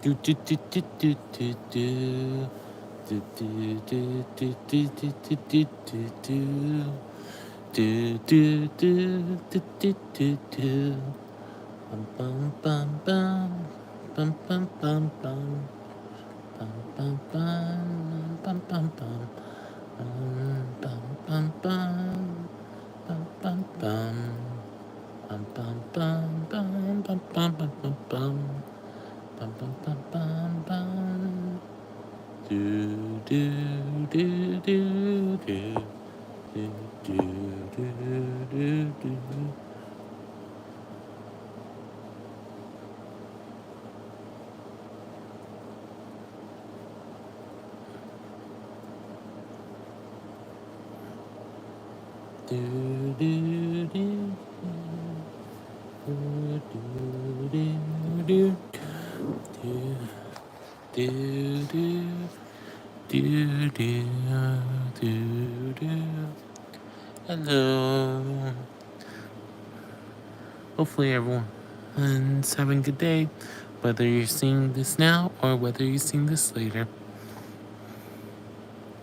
Do do do do do do do. Do do do do do do do do do. Do do do do do do do. Bum bum bum bum. Bum bum bum bum. Bum bum bum. Bum bum bum. Bum bum bum. Bum bum bum. Bum bum bum bum bum bum bum bum bum. Bum bum bum bum bum. Do do do do do do do do do do. Do do do do do do do do do do do. Hello. Hopefully everyone's having a good day, whether you're seeing this now or whether you're seeing this later.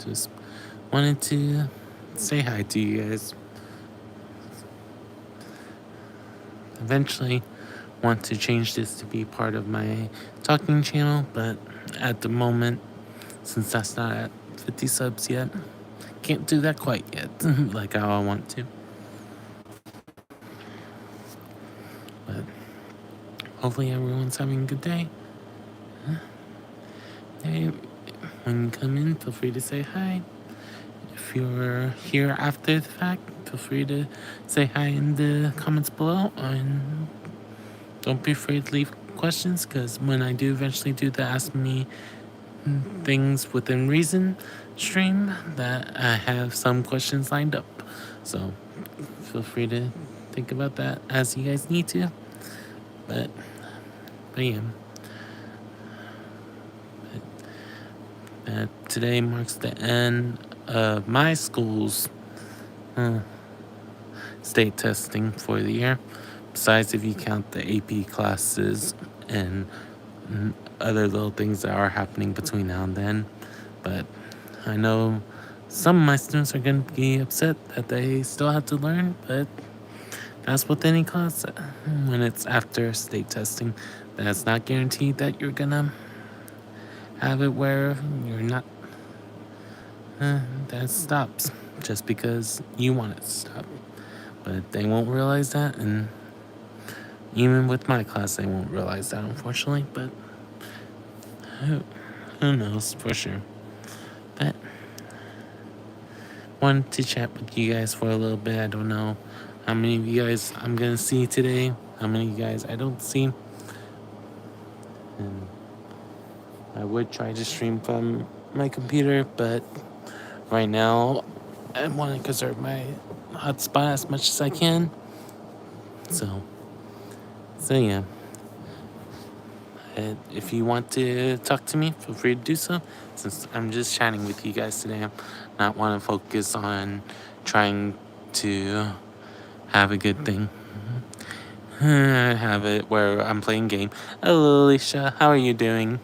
Just wanted to say hi to you guys. Eventually want to change this to be part of my talking channel, but at the moment, since that's not at 50 subs yet, can't do that quite yet, like how I want to. But hopefully everyone's having a good day. Hey, when you come in, feel free to say hi. If you're here after the fact, feel free to say hi in the comments below, and don't be afraid to leave questions, because when I do eventually do the Ask Me Things Within Reason stream, that I have some questions lined up. So feel free to think about that as you guys need to. But yeah. Today marks the end of my school's state testing for the year. Besides, if you count the AP classes and other little things that are happening between now and then. But I know some of my students are going to be upset that they still have to learn, but that's with any class when it's after state testing. That's not guaranteed that you're going to have it where you're not. That stops just because you want it to stop. But they won't realize that, and even with my class, they won't realize that, unfortunately. But who knows for sure. But wanted to chat with you guys for a little bit. I don't know how many of you guys I'm gonna see today, how many of you guys I don't see. And I would try to stream from my computer, but right now I want to conserve my hotspot as much as I can. So yeah. And if you want to talk to me, feel free to do so. Since I'm just chatting with you guys today, I'm not want to focus on trying to have a good thing. Have it where I'm playing game. Hello, Alicia. How are you doing?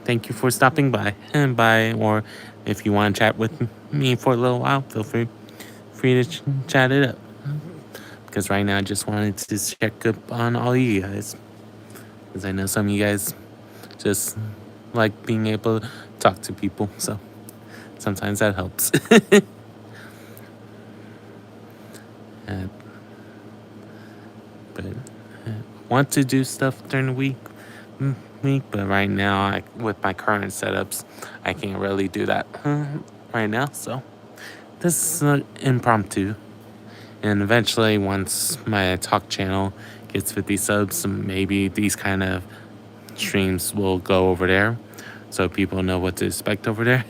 Thank you for stopping by. And or if you want to chat with me for a little while, feel free to chat it up. Because right now I just wanted to check up on all you guys. Because I know some of you guys just like being able to talk to people. So sometimes that helps. But want to do stuff during the week, but right now, with my current setups, I can't really do that right now. So this is impromptu. And eventually, once my talk channel gets 50 subs, maybe these kind of streams will go over there, so people know what to expect over there.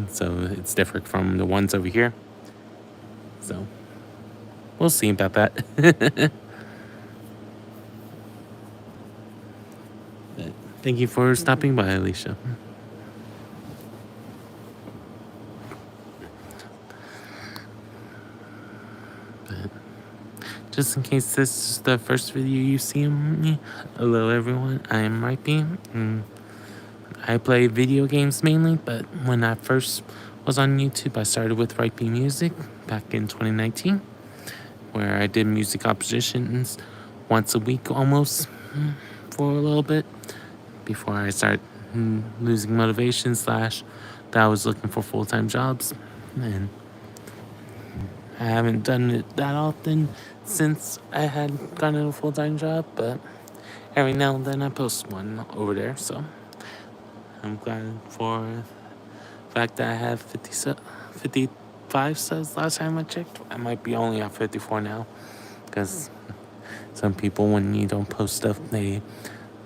So it's different from the ones over here. So we'll see about that. But thank you for stopping by, Alicia. just in case this is the first video you see of me, hello everyone, I am Rhypi, and I play video games mainly, but when I first was on YouTube, I started with Rhypi Music back in 2019, where I did music compositions once a week almost for a little bit before I started losing motivation / that I was looking for full-time jobs, and I haven't done it that often since I had gotten a full-time job, but every now and then I post one over there, so I'm glad for the fact that I have 55 subs last time I checked. I might be only at 54 now, because some people, when you don't post stuff, they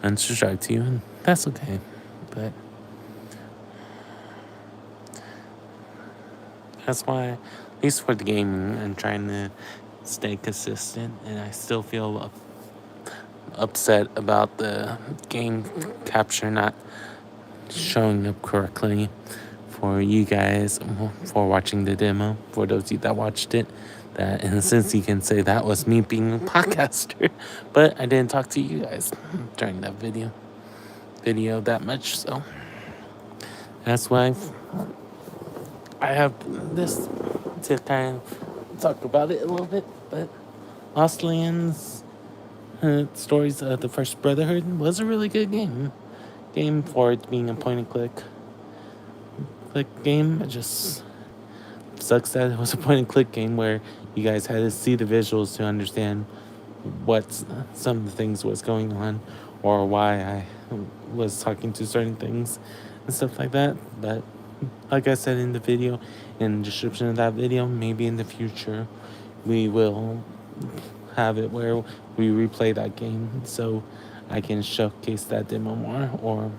unsubscribe to you, and that's okay, but that's why, at least for the gaming, I'm trying to stay consistent, and I still feel upset about the game capture not showing up correctly for you guys for watching the demo. For those of you that watched it, that in a sense you can say that was me being a podcaster, but I didn't talk to you guys during that video that much, so that's why I have this to kind of talk about it a little bit. But Lost Lands Stories of the First Brotherhood was a really good game for it being a point and click game. It just sucks that it was a point and click game where you guys had to see the visuals to understand what some of the things was going on, or why I was talking to certain things and stuff like that. But like I said in the video, in the description of that video, maybe in the future we will have it where we replay that game, so I can showcase that demo more, or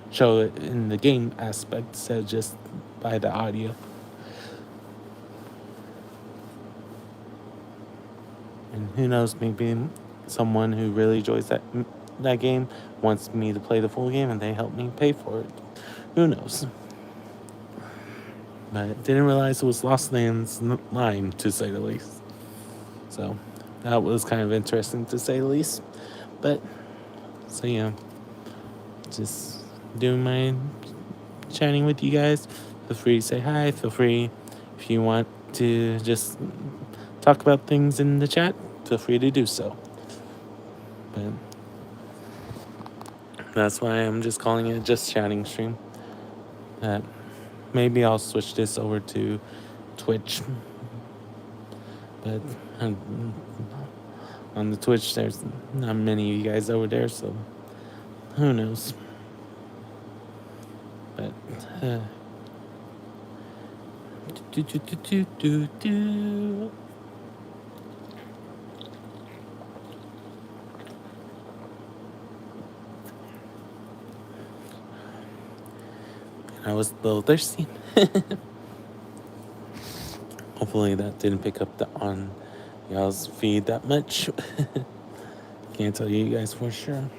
show it in the game aspect instead of just by the audio. And who knows, maybe someone who really enjoys that game wants me to play the full game and they help me pay for it. Who knows? But I didn't realize it was Lost Lands line, to say the least. So that was kind of interesting, to say the least. But so yeah, just doing my chatting with you guys. Feel free to say hi. Feel free, if you want to just talk about things in the chat, feel free to do so. But that's why I'm just calling it just chatting stream. Maybe I'll switch this over to Twitch. But on the Twitch, there's not many of you guys over there, so who knows. But I was a little thirsty. Hopefully that didn't pick up on y'all's feed that much. Can't tell you guys for sure.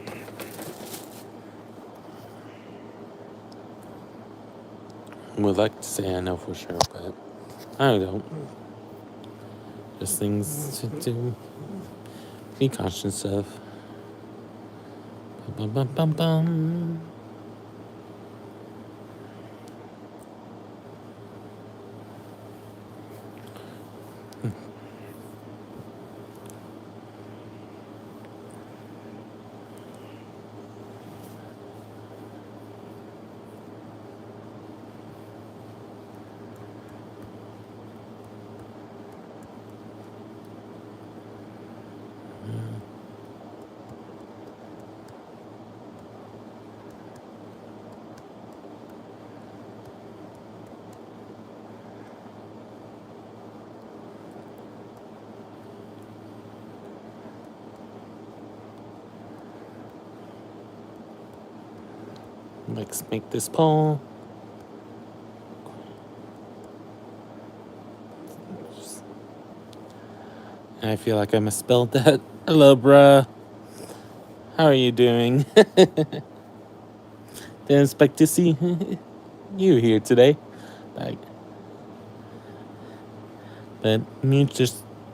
Would like to say I know for sure, but I don't. Just things to be conscious of. Bum, bum, bum, bum. Let's make this poll. I feel like I misspelled that. Hello, bruh. How are you doing? Didn't expect to see you here today. Like, but me just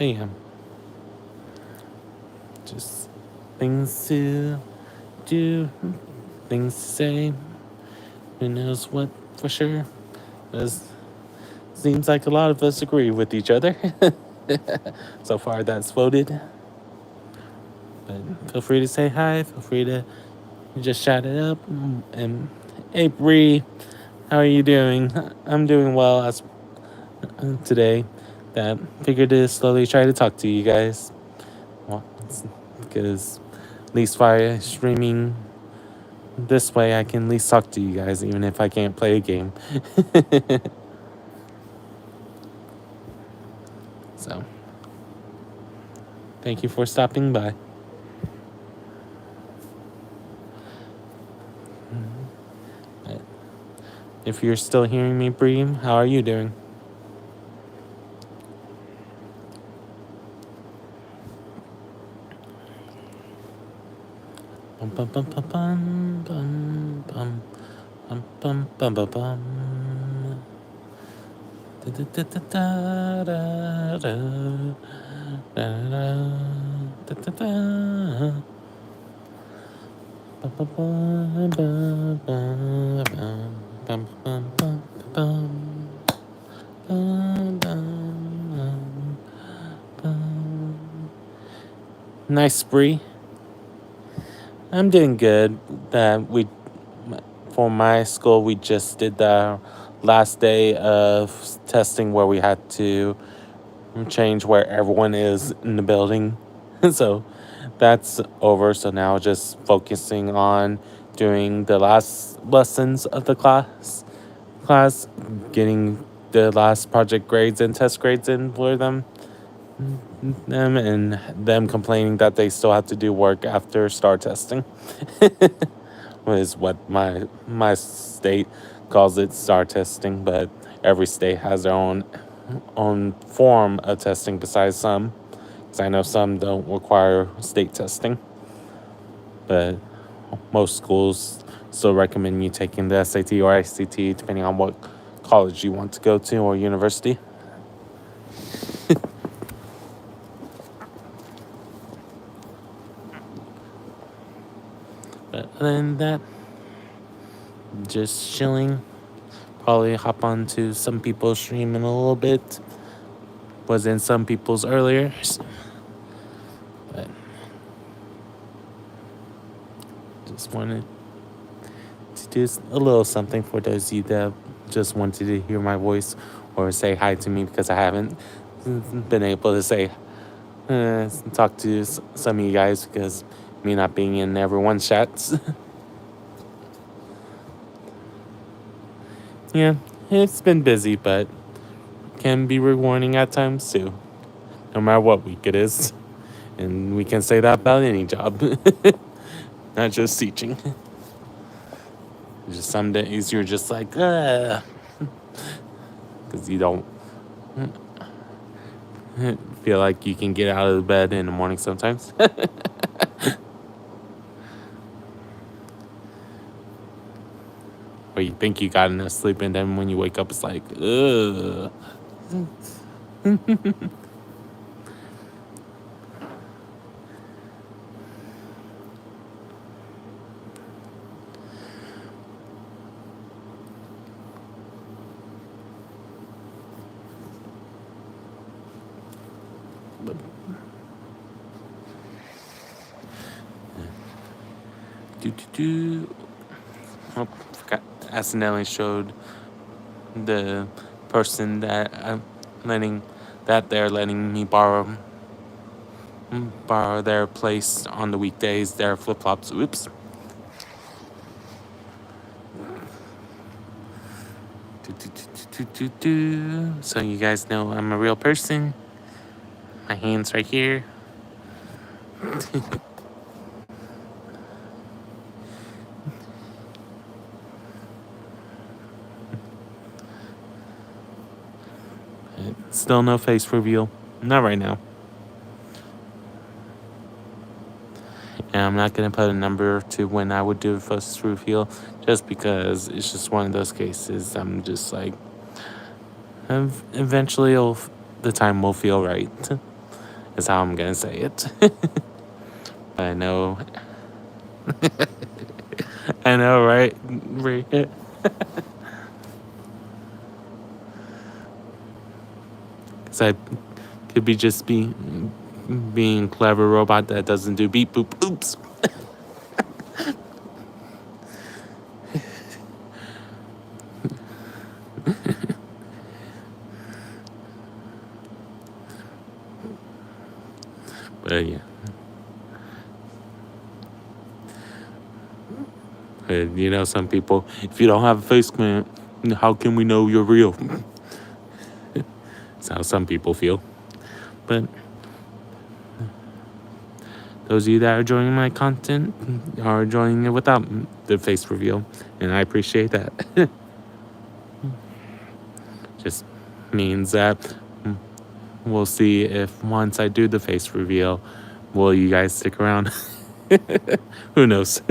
But yeah, just things to do, things to say. Who knows what for sure? It seems like a lot of us agree with each other. So far, that's voted. But feel free to say hi. Feel free to just shout it up. And hey, Bree, how are you doing? I'm doing well as today. That figured to slowly try to talk to you guys. Well, because at least via streaming this way, I can at least talk to you guys, even if I can't play a game. So, thank you for stopping by. If you're still hearing me, Bree, how are you doing? Bum bum bum bum bum bum bum bum bum bum bum bum. Da da da da da da da da da da. Bum bum bum bum bum bum bum bum bum bum bum bum. Nice, Bree. I'm doing good. For my school, we just did the last day of testing where we had to change where everyone is in the building. So that's over. So now just focusing on doing the last lessons of the class, getting the last project grades and test grades in for them and them complaining that they still have to do work after STAR testing. Is what my state calls it, STAR testing, but every state has their own form of testing besides some, because I know some don't require state testing, but most schools still recommend you taking the SAT or ICT depending on what college you want to go to or university. But other than that, just chilling. Probably hop on to some people's stream in a little bit. Was in some people's earlier. But just wanted to do a little something for those of you that just wanted to hear my voice or say hi to me, because I haven't been able to say talk to some of you guys because me not being in everyone's chats. Yeah, it's been busy, but can be rewarding at times too, no matter what week it is. And we can say that about any job, not just teaching. Just some days you're just like, because you don't feel like you can get out of the bed in the morning sometimes. Or you think you got enough sleep, and then when you wake up, it's like, ugh. Oh, forgot. Accidentally showed the person that they're letting me borrow their place on the weekdays, their flip flops. Oops. So you guys know I'm a real person. My hand's right here. Still no face reveal. Not right now. And I'm not going to put a number to when I would do a face reveal, just because it's just one of those cases. I'm just like, eventually the time will feel right. is how I'm gonna say it. I know, I know, right? Because I could be just being clever robot that doesn't do beep boop oops. But yeah. And you know, some people, if you don't have a face clamp, how can we know you're real? That's how some people feel. But those of you that are enjoying my content are enjoying it without the face reveal, and I appreciate that. Just means that we'll see if once I do the face reveal, will you guys stick around? Who knows?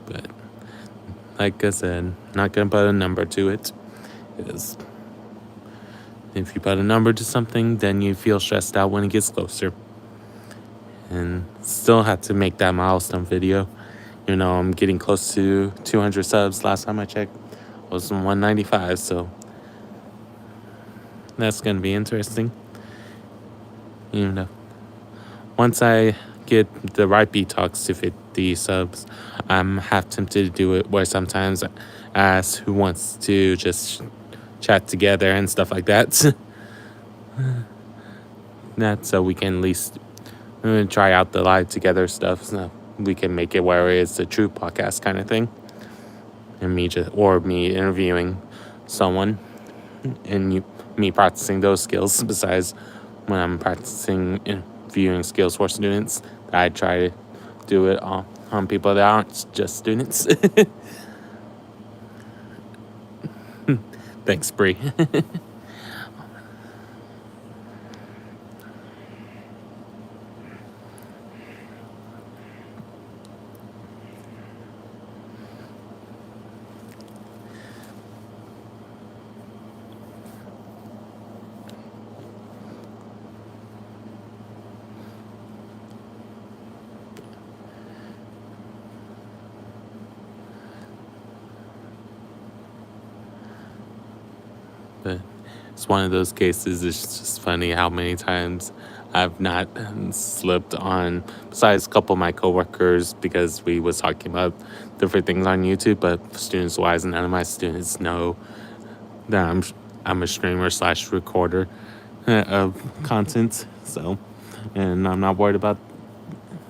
But like I said, not gonna put a number to it. Because if you put a number to something, then you feel stressed out when it gets closer. And still had to make that milestone video. You know, I'm getting close to 200 subs. Last time I checked, it was 195. So that's gonna be interesting. You know, once I get the Rhypi talks to 50 subs, I'm half tempted to do it where sometimes I ask who wants to just chat together and stuff like that. That so we can at least try out the live together stuff. So we can make it where it's a true podcast kind of thing, and me interviewing someone, and me practicing those skills. Besides, when I'm practicing interviewing skills for students, I try to do it on people that aren't just students. Thanks, Bree. But it's one of those cases. It's just funny how many times I've not slipped on, besides a couple of my coworkers, because we was talking about different things on YouTube. But students wise, none of my students know that I'm a streamer / recorder of content. So, and I'm not worried about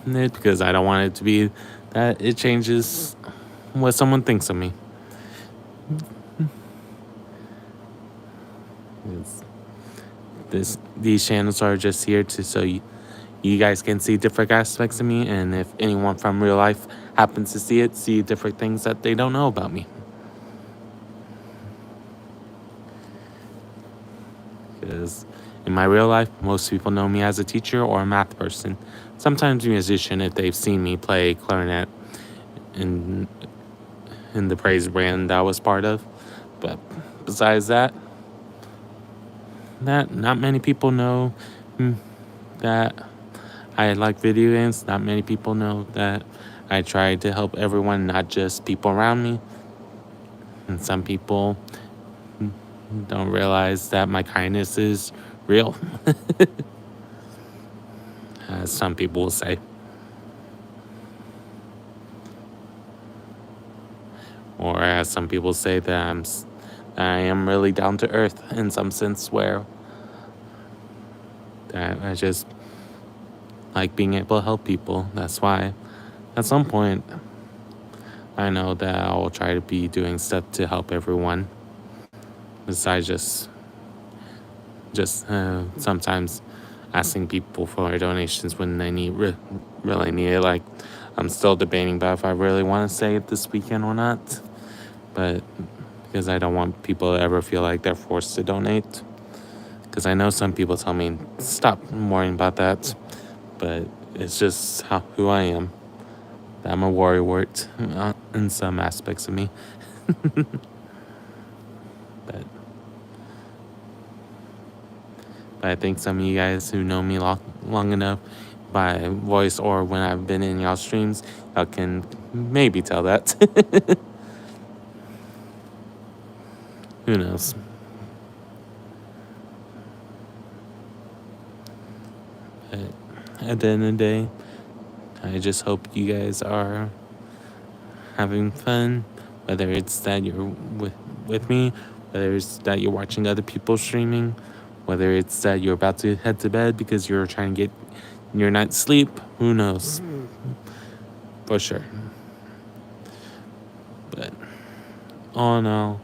it because I don't want it to be that it changes what someone thinks of me. These channels are just here to so you guys can see different aspects of me, and if anyone from real life happens to see different things that they don't know about me. Because in my real life, most people know me as a teacher or a math person. Sometimes a musician if they've seen me play clarinet in the praise band that I was part of. But besides that not many people know that I like video games. Not many people know that I try to help everyone, not just people around me. And some people don't realize that my kindness is real, as some people will say. Or as some people say that I am really down to earth in some sense, where that I just like being able to help people. That's why at some point I know that I will try to be doing stuff to help everyone, besides just sometimes asking people for donations when they really need it. Like, I'm still debating about if I really want to say it this weekend or not, but because I don't want people to ever feel like they're forced to donate. Because I know some people tell me, stop worrying about that. But it's just who I am. I'm a worrywart in some aspects of me. but I think some of you guys who know me long enough by voice or when I've been in y'all streams, y'all can maybe tell that. Who knows? But at the end of the day, I just hope you guys are having fun, whether it's that you're with me, whether it's that you're watching other people streaming, whether it's that you're about to head to bed because you're trying to get your night's sleep. Who knows? For sure. But all in all,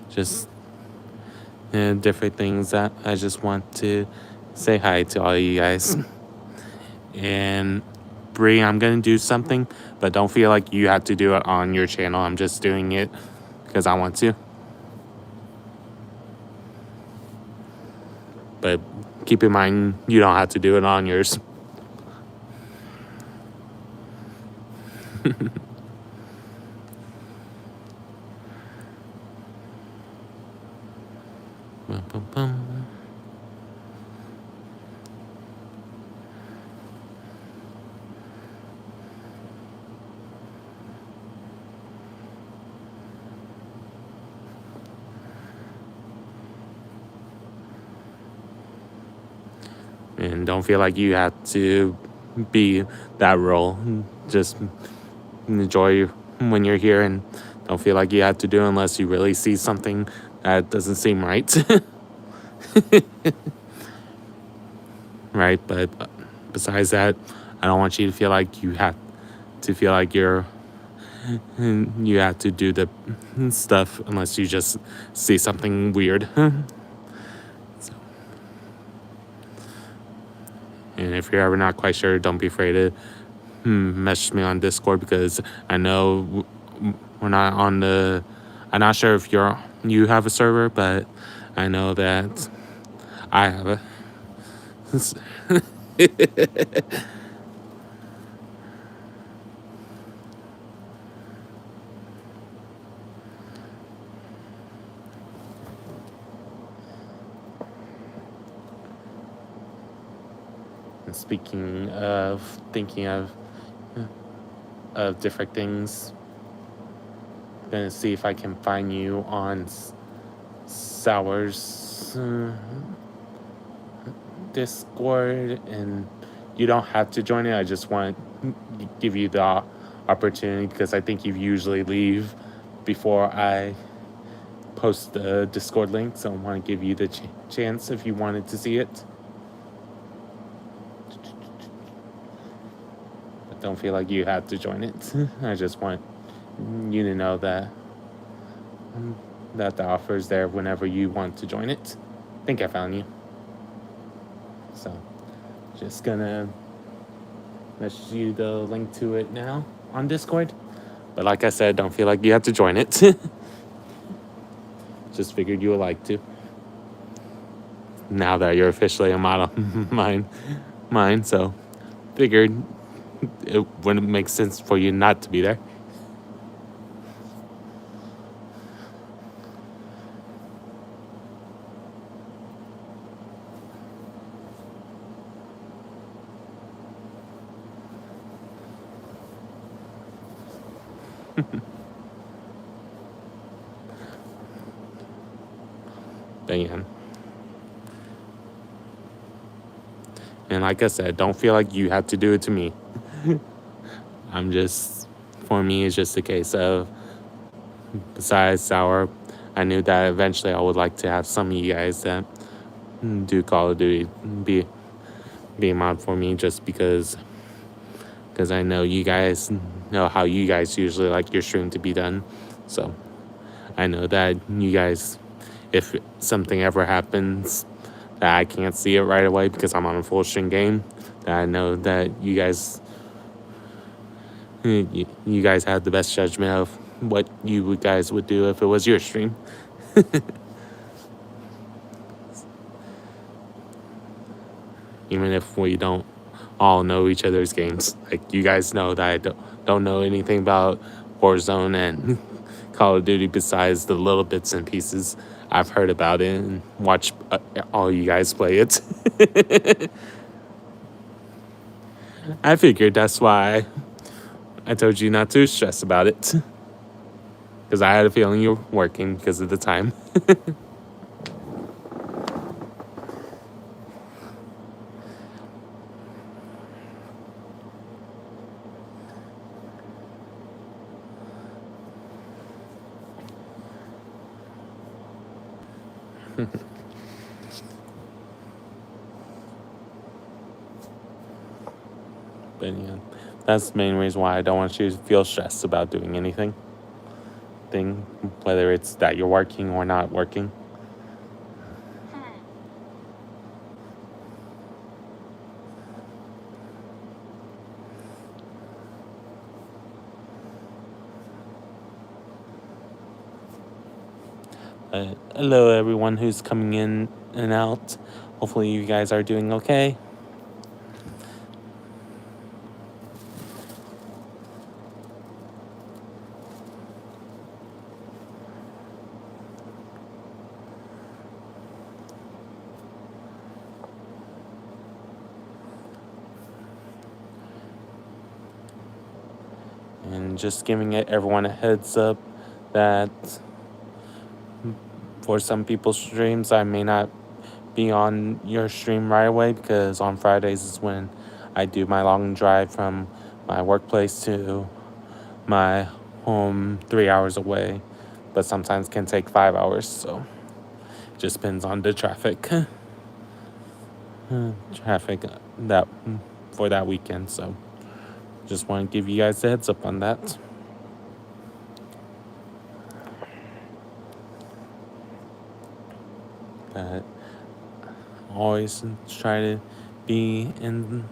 just different things that I just want to say hi to all you guys. And Bree, I'm gonna do something, but don't feel like you have to do it on your channel. I'm just doing it because I want to. But keep in mind, you don't have to do it on yours. Bum, bum, bum. And don't feel like you have to be that role. Just enjoy when you're here, and don't feel like you have to do it unless you really see something that doesn't seem right. Right? But besides that, I don't want you to feel like you have to feel like you have to do the stuff unless you just see something weird. So, and if you're ever not quite sure, don't be afraid to message me on Discord, because I know we're not on the. I'm not sure if you have a server, but I know that I have a. Speaking of thinking of different things, I'm gonna see if I can find you on Sour's Discord, and you don't have to join it. I just want to give you the opportunity, because I think you usually leave before I post the Discord link, so I want to give you the chance if you wanted to see it. But don't feel like you have to join it. I just want you to know that the offer is there whenever you want to join it. I think I found you. So just gonna message you the link to it now on Discord. But like I said, don't feel like you have to join it. Just figured you would like to. Now that you're officially a model mine, so figured it wouldn't make sense for you not to be there. But yeah. And like I said, don't feel like you have to do it to me. For me, it's just a case of, besides Sour, I knew that eventually I would like to have some of you guys that do Call of Duty be a mod for me, just because I know you guys know how you guys usually like your stream to be done. So I know that you guys, if something ever happens that I can't see it right away because I'm on a full stream game, that I know that you guys have the best judgment of what you guys would do if it was your stream. Even if we don't all know each other's games. Like, you guys know that I don't know anything about Warzone and Call of Duty besides the little bits and pieces I've heard about it and watched all you guys play it. I figured that's why I told you not to stress about it. Because I had a feeling you were working because of the time. But yeah, that's the main reason why I don't want you to feel stressed about doing anything. Whether it's that you're working or not working. Hello, everyone who's coming in and out. Hopefully, you guys are doing okay. And just giving everyone a heads up that for some people's streams, I may not be on your stream right away because on Fridays is when I do my long drive from my workplace to my home 3 hours away, but sometimes can take 5 hours, so just depends on the traffic that for that weekend. So just want to give you guys a heads up on that. But always try to be in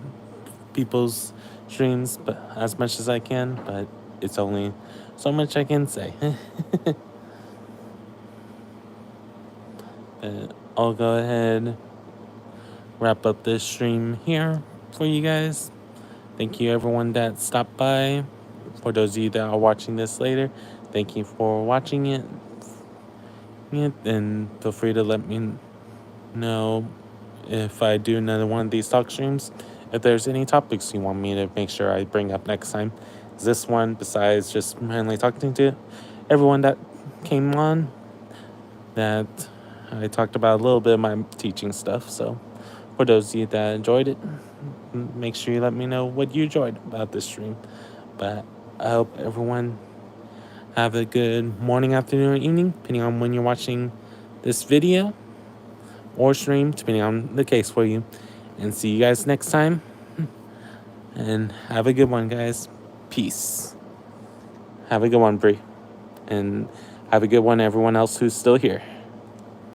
people's streams, but as much as I can, but it's only so much I can say. But I'll go ahead, wrap up this stream here for you guys. Thank you everyone that stopped by. For those of you that are watching this later, thank you for watching it. And feel free to let me know if I do another one of these talk streams, if there's any topics you want me to make sure I bring up next time. This one, besides just randomly talking to everyone that came on, that I talked about a little bit of my teaching stuff. So for those of you that enjoyed it, make sure you let me know what you enjoyed about this stream. But I hope everyone have a good morning, afternoon, or evening, depending on when you're watching this video or stream, depending on the case for you. And see you guys next time. And have a good one, guys. Peace. Have a good one, Bree. And have a good one, everyone else who's still here.